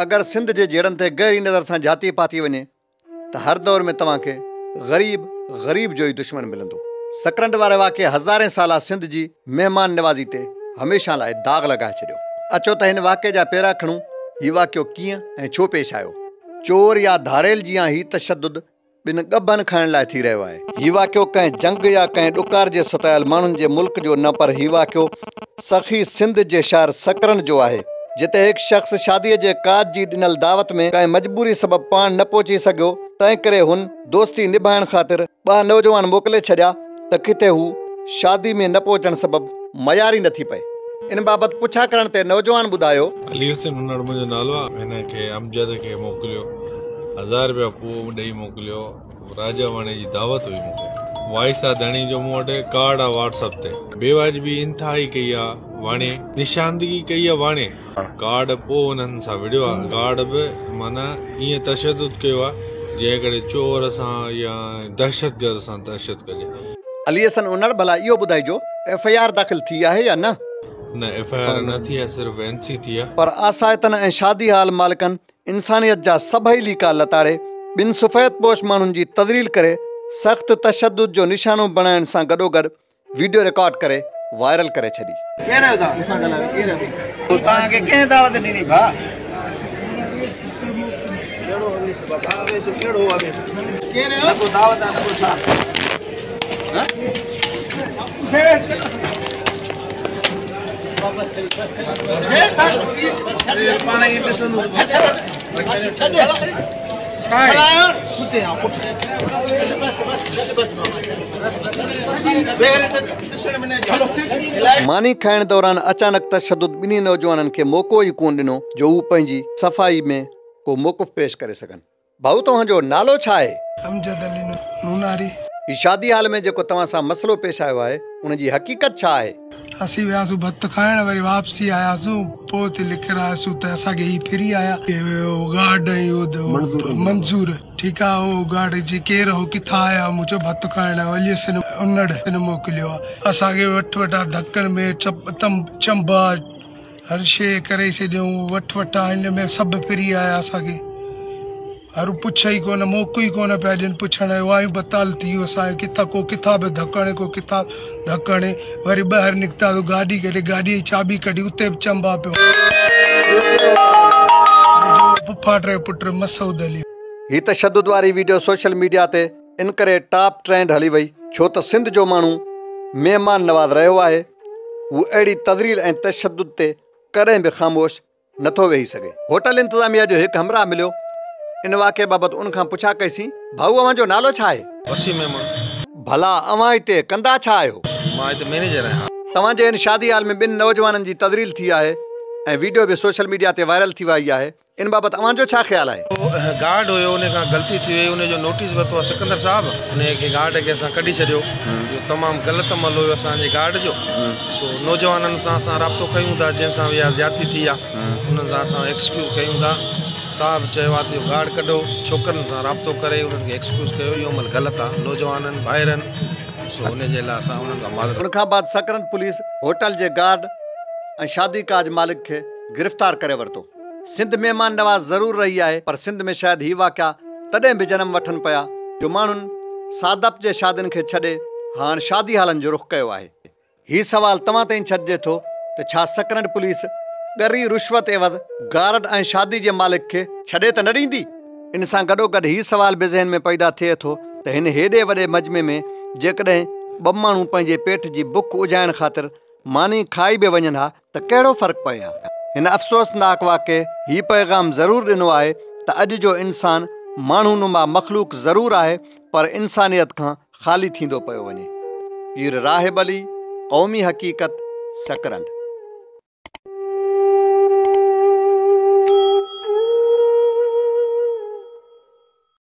अगर सिंध के जेड़न ते गहरी नज़र से जाती पाती वने तो हर दौर में तव्हांखे गरीब गरीब जो ही दुश्मन मिलंदो। सकरंड वारे वाक़े हज़ारें साल सिंध की मेहमान नवाज़ी ते हमेशा लाए दाग लगाए छॾियो। अचो त हिन वाक़े जा पेरा खणूं। हीउ वाक़ियो कीअं ऐं छो पेश आयो। चोर या धाड़ेल जियां ही तशद्दुद बिन गबन खाइण लाइ थी रहियो आहे। हीउ वाक़ियो कंहिं जंग या कंहिं ॾुकार जे सतायल माण्हुनि जे मुल्क जो न, पर हीउ वाक़ियो सखी सिंध जे शहर सकरंड जो आहे, जिते एक शख़्स शादीअ जे काज जी ॾिनल दावत में कंहिं मजबूरी सबबु पाण न पहुची सघियो। तंहिं करे हुन दोस्ती निभाइण ख़ातिर 2 नौजवान मोकिले छॾिया त किथे हू शादी में न पहुचण सबबु मयारी न थी पए। इन बाबति पुछा करण ते नौजवान ॿुधायो, अली हुसैन हुनर मुंहिंजो नालो आहे। हिनखे अमजद खे मोकिलियो, 1000 रुपया पोइ ॾेई मोकिलियो। राजा वाणे जी दावत हुई मूंखे। वाइसा धणी जो मूं वटि कार्ड आहे व्हाट्सअप ते। बेवाजिबी इंतिहाई कई आहे वाणे, निशानदगी कई आहे वाणे। कार्ड पोइ हुननि सां विड़ियो आहे। कार्ड बि माना ईअं तशद्दुद कयो आहे जंहिं करे चोर सां या दहशतगर्द सां दहशत कजे। अली हसन उनड़ भला इहो ॿुधाइजो FIR दाख़िल थी आहे या न? न FIR न थी आहे, सिर्फ़ NC थी आहे। पर आसायतन ऐं शादी हाल मालिकनि इंसानियत जा सभई लीका लताड़े ॿिन सफ़ेद पोश माण्हुनि जी तदरील करे सख़्त तशद्दुद जो निशानो बणाइण सां गॾोगॾु वीडियो रिकॉर्ड करे वायरल करे छॾी। मानी खाइण दौरान अचानक तशद्दुद ॿिन्ही नौजवाननि खे मौक़ो ई कोन ॾिनो जो हू पंहिंजी सफ़ाई में को मौक़िफ़ पेश करे सघनि। भाऊ तव्हांजो नालो छा आहे? अमजद अली नूनारी। ही शादी हाल में जेको तव्हां सां मसलो पेश आयो आहे उन जी हक़ीक़त छा आहे? असीं वियासीं भत खाइण, वरी वापसी आयासीं, पोइ ते लिखियल आयासीं त असांखे ही फिरी आया गार्ड मंज़ूर। ठीकु आहे, उहो गार्ड जी केरु हो, किथां आया? मूं चयो भत खाइण। अली हसन उनड़ मोकिलियो आहे। असांखे वठ वठा धक्कनि में चंबा हर शइ करे छॾियऊं। वठ वठा हिन में सभु फिरी आया। असांखे हर पुछ ई कोन, मौक़ो ई कोन पिया ॾियनि पुछण जो। वायूं बताल थी वियो असांखे, किथां बि धकणे को किथां धकणे। वरी ॿाहिरि निकिता तो गाॾी कढी, गाॾीअ जी चाबी कढी, उते बि चंबा पियो। फुफाट जो पुट मसूद अली। ही तशद्दुद वारी वीडियो सोशल मीडिया ते इन करे टॉप ट्रेंड हली वई छो त सिंध जो माण्हू महिमान नवाज़ रहियो आहे। हू अहिड़ी तदरील ऐं तशद्दुद ते कॾहिं बि ख़ामोश नथो वेही सघे। होटल इंतज़ामिया जो हिकु हमराह मिलियो। इन वाक़े बाबति उनखां पुछा कईसीं, भाऊ अव्हांजो नालो छा आहे? वसीम अहमद। भला अव्हां हिते कंदा छा आहियो? मां हिते मैनेजर आहियां। तव्हांजे इन शादी हाल में 2 नौजवाननि जी तदरील थी आहे ऐं वीडियो बि सोशल मीडिया ते वायरल थी वई आहे। इन बाबति अव्हांजो छा ख़्यालु आहे? गार्ड हुयो, उन खां ग़लती थी वई। उनजो नोटिस वरितो आहे सिकंदर साहब। उनखे गार्ड खे असां कढी छॾियो। इहो तमामु ग़लति अमल हुयो असांजे गार्ड जो। सो नौजवाननि सां असां राब्तो कयूं था, जंहिंसां बि ज्यादती थी आहे उन्हनि सां असां एक्सक्यूज़ कयूं था। साहब चयो आहे त गार्ड कढो, छोकिरनि सां राब्तो करे उन्हनि खे एक्सक्यूज़ कयो। इहो अमल ग़लति आहे, नौजवाननि ॿाहिरनि। सो उनजे लाइ असां उन्हनि खां माज़रत। उनखां बाद सकरंद पुलिस होटल जे गार्ड ऐं शादी काज मालिक खे गिरफ़्तार करे वरितो। सिंध महिमान नवाज़ ज़रूर रही आहे, पर सिंध में शायदि हीउ वाक़िया तॾहिं बि जनम वठनि पिया जो माण्हुनि सादप जे शादियुनि खे छॾे हाणे शादी हालनि जो रुख़ कयो आहे। हीउ सवाल तव्हां ताईं छॾिजे थो त छा सकरंड पुलिस ॻरी रुश्वत एवज़ गार्ड ऐं शादी जे मालिक खे छॾे त न ॾींदी? इन सां गॾोगॾु हीउ सवाल बि ज़हन में पैदा थिए थो त हिन हेॾे वॾे मजमे में जेकॾहिं 2 माण्हू पंहिंजे पेट जी बुख उजाइण ख़ातिर मानी खाई बि वञनि हा त कहिड़ो फ़र्क़ु पए हा। हिन अफ़सोसनाक वाक़े हीउ पैगाम ज़रूरु ॾिनो आहे त अॼु जो इंसान माण्हूनुमा मख़लूक ज़रूरु आहे, पर इंसानियत खां ख़ाली थींदो पियो वञे। पीर राहिब अली, क़ौमी हक़ीक़त, सकरंड।